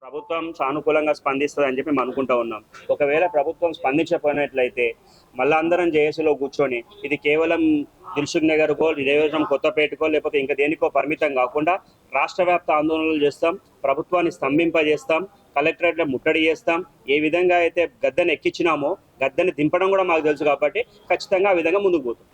ప్రభుత్వం సానుకూలంగా స్పందిస్తుందని చెప్పి మేము అనుకుంటా ఉన్నాం. ఒకవేళ ప్రభుత్వం స్పందించకపోయినట్లయితే మళ్ళా అందరం జేఏసీలో కూర్చొని ఇది కేవలం దిల్సుఖ్ నగర్కో నియోజకవర్గం కొత్తపేటకో లేకపోతే ఇంకా దేనికో పరిమితం కాకుండా రాష్ట్ర వ్యాప్త ఆందోళనలు చేస్తాం, ప్రభుత్వాన్ని స్తంభింపజేస్తాం, కలెక్టరేట్లో ముట్టడి చేస్తాం. ఏ విధంగా అయితే గద్దెను ఎక్కించినామో గద్దెని దింపడం కూడా మాకు తెలుసు కాబట్టి ఖచ్చితంగా ఆ విధంగా ముందుకు పోతాం.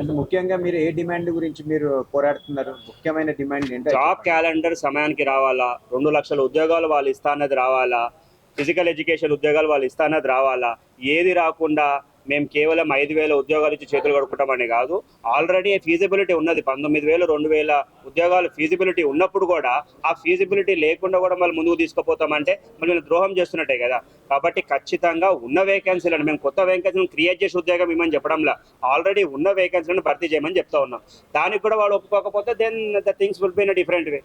అంటే ముఖ్యంగా మీరు ఏ డిమాండ్ గురించి మీరు పోరాడుతున్నారు? ముఖ్యమైన డిమాండ్ ఏంటంటే జాబ్ క్యాలెండర్ సమయానికి రావాలా, 2 లక్షల ఉద్యోగాలు వాళ్ళు ఇస్తానది రావాలా, ఫిజికల్ ఎడ్యుకేషన్ ఉద్యోగాలు వాళ్ళు ఇస్తానది రావాలా. ఏది రాకుండా మేము కేవలం 5,000 ఉద్యోగాలు ఇచ్చి చేతులు కడుక్కుంటామని కాదు. ఆల్రెడీ ఫీజిబిలిటీ ఉన్నది, 19,000 2,000 ఉద్యోగాలు ఫీజిబిలిటీ ఉన్నప్పుడు కూడా ఆ ఫీజిబిలిటీ లేకుండా కూడా మళ్ళీ ముందుకు తీసుకుపోతామంటే మళ్ళీ ద్రోహం చేస్తున్నట్టే కదా. కాబట్టి ఖచ్చితంగా ఉన్న వేకెన్సీలను మేము కొత్త వేకెన్సీలను క్రియేట్ చేసి ఉద్యోగం ఇవ్వమని చెప్పడంలా, ఆల్రెడీ ఉన్న వేకెన్సీలను భర్తీ చేయమని చెప్తా ఉన్నాం. దానికి కూడా వాళ్ళు ఒప్పుకోకపోతే then the things will be in a different way.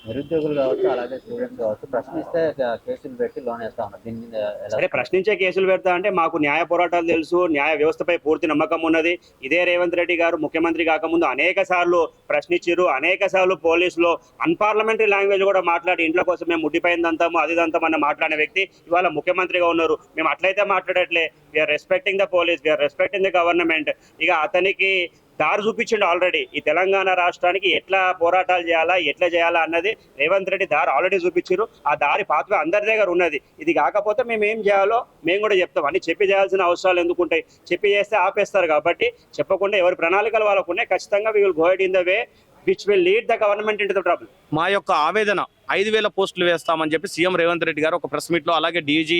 నిరుద్యోగులు కావచ్చు, అలాగే స్టూడెంట్స్ కావచ్చు, ప్రశ్నిస్తే కేసులు పెట్టి లోన్ వేస్తా ఉన్నారు. దీని మీద సరే, ప్రశ్నించే కేసులు పెడతా అంటే మాకు న్యాయ పోరాటాలు తెలుసు, న్యాయ వ్యవస్థపై పూర్తి నమ్మకం ఉన్నది. ఇదే రేవంత్ రెడ్డి గారు ముఖ్యమంత్రి కాకముందు అనేక సార్లు ప్రశ్నించారు, అనేక సార్లు పోలీసులో అన్పార్లమెంటరీ లాంగ్వేజ్ కూడా మాట్లాడి ఇంట్లో కోసం మేము ముట్టిపోయిందంతాము అదిదంతాం అన్న మాట్లాడే వ్యక్తి ఇవాళ ముఖ్యమంత్రిగా ఉన్నారు. మేము అట్లయితే మాట్లాడట్లే. We are respecting the police, we are respecting the government. ఇక అతనికి దారి చూపించండి. ఆల్రెడీ ఈ తెలంగాణ రాష్ట్రానికి ఎట్లా పోరాటాలు చేయాలా, ఎట్లా చేయాలా అన్నది రేవంత్ రెడ్డి దారి ఆల్రెడీ చూపించారు. ఆ దారి పాత్ర అందరి దగ్గర ఉన్నది. ఇది కాకపోతే మేము ఏం చేయాలో మేము కూడా చెప్తాం. అన్ని చెప్పి చేయాల్సిన అవసరాలు ఎందుకుంటాయి? చెప్పి చేస్తే ఆపేస్తారు. కాబట్టి చెప్పకుండా ఎవరి ప్రణాళికలు వాళ్ళకు ఉన్నాయి. ఖచ్చితంగా we will go ahead in the way which will lead the government into the trouble. మా యొక్క ఆవేదన 5,000 పోస్టులు వేస్తామని చెప్పి సీఎం రేవంత్ రెడ్డి గారు ఒక ప్రెస్ మీట్లో, అలాగే డీజీ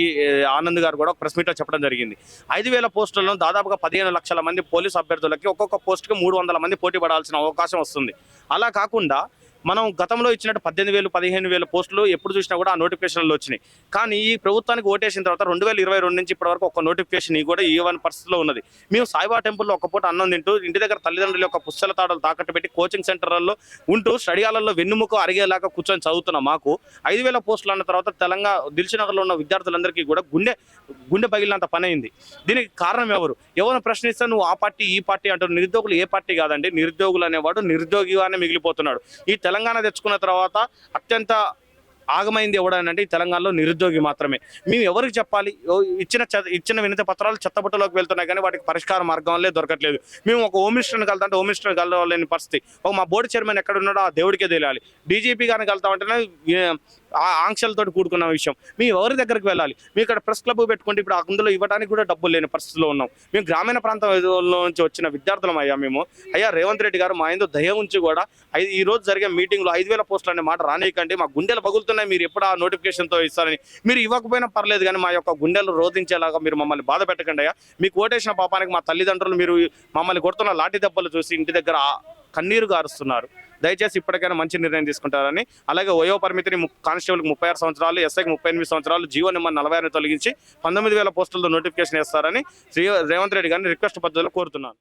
ఆనంద్ గారు కూడా ఒక ప్రెస్ మీట్లో చెప్పడం జరిగింది. 5,000 పోస్టులను దాదాపుగా 15 లక్షల మంది పోలీసు అభ్యర్థులకి ఒక్కొక్క పోస్టుకి 300 మంది పోటీ పడాల్సిన అవకాశం వస్తుంది. అలా కాకుండా మనం గతంలో ఇచ్చినట్టు 18,000 15,000 పోస్టులు ఎప్పుడు చూసినా కూడా ఆ నోటిఫికేషన్లు వచ్చినాయి. కానీ ఈ ప్రభుత్వానికి ఓటేసిన తర్వాత 2022 నుంచి ఇప్పటివరకు ఒక నోటిఫికేషన్ కూడా ఇవ్వని పరిస్థితిలో ఉన్నది. మేము సాయిబా టెంపుల్లో ఒక పూట అన్నం తింటూ ఇంటి దగ్గర తల్లిదండ్రుల యొక్క పుస్తల తాడలు తాకట్టు పెట్టి కోచింగ్ సెంటర్లలో ఉంటూ స్టడీ హాల్లో వెన్నుముక అరిగేలాగా కూర్చొని చదువుతున్నాం. మాకు 5,000 పోస్టులు అన్న తర్వాత తెలంగాణ దిల్సుఖ్నగర్లో ఉన్న విద్యార్థులందరికీ కూడా గుండె పగిలినంత పని అయింది. దీనికి కారణం ఎవరు ప్రశ్నిస్తే నువ్వు ఆ పార్టీ ఈ పార్టీ అంటారు. నిరుద్యోగులు ఏ పార్టీ కాదండి. నిరుద్యోగులు అనేవాడు నిరుద్యోగిగానే మిగిలిపోతున్నాడు. ఈ తెలంగాణ తెచ్చుకున్న తర్వాత అత్యంత ఆగమైంది ఎవడనంటే ఈ తెలంగాణలో నిరుద్యోగి మాత్రమే. మేము ఎవరికి చెప్పాలి? ఇచ్చిన వినతి పత్రాలు చెత్తబుట్టలోకి వెళ్తున్నాయి కానీ వాటికి పరిష్కార మార్గంలో దొరకట్లేదు. మేము ఒక హోమ్ మినిస్టర్ని కలుతామంటే హోమ్ మినిస్టర్ని కలవలేని పరిస్థితి. మా బోర్డు చైర్మన్ ఎక్కడ ఉన్నాడో ఆ దేవుడికే తెలియాలి. డీజీపీ గారిని కలుతామంటేనే ఆంక్షలతో కూడుకున్న విషయం. మేము ఎవరి దగ్గరికి వెళ్ళాలి? మీ ఇక్కడ ప్రెస్ క్లబ్ పెట్టుకుంటే ఇప్పుడు అందులో ఇవ్వడానికి కూడా డబ్బులు లేని పరిస్థితిలో ఉన్నాం. మేము గ్రామీణ ప్రాంతంలో నుంచి వచ్చిన విద్యార్థులం అయ్యా రేవంత్ రెడ్డి గారు మా ఎందు దయ ఉంచి కూడా ఈ రోజు జరిగే మీటింగ్లో 5,000 పోస్టులు అనే మాట రానియకండి, మా గుండెలు పగులుతున్నాయి, మీరు ఎప్పుడు ఆ నోటిఫికేషన్తో ఇస్తారని. మీరు ఇవ్వకపోయినా పర్లేదు కానీ మా యొక్క గుండెలు రోధించేలాగా మీరు మమ్మల్ని బాధ పెట్టకండి అయ్యా. మీకు ఓటేసిన పాపానికి మా తల్లిదండ్రులు మీరు మమ్మల్ని కొడుతున్న లాఠీ దెబ్బలు చూసి ఇంటి దగ్గర కన్నీరు గారుస్తున్నారు. దయచేసి ఇప్పటికైనా మంచి నిర్ణయం తీసుకుంటారని, అలాగే వయో పరిమితిని కానిస్టేబుల్కి 36 సంవత్సరాలు, ఎస్ఐకి 38 సంవత్సరాలు, జీవో నెంబర్ 46 తొలగించి 19,000 పోస్టులతో నోటిఫికేషన్ వేస్తారని రేవంత్ రెడ్డి గారిని రిక్వెస్ట్ పద్ధతిలో కోరుతున్నాను.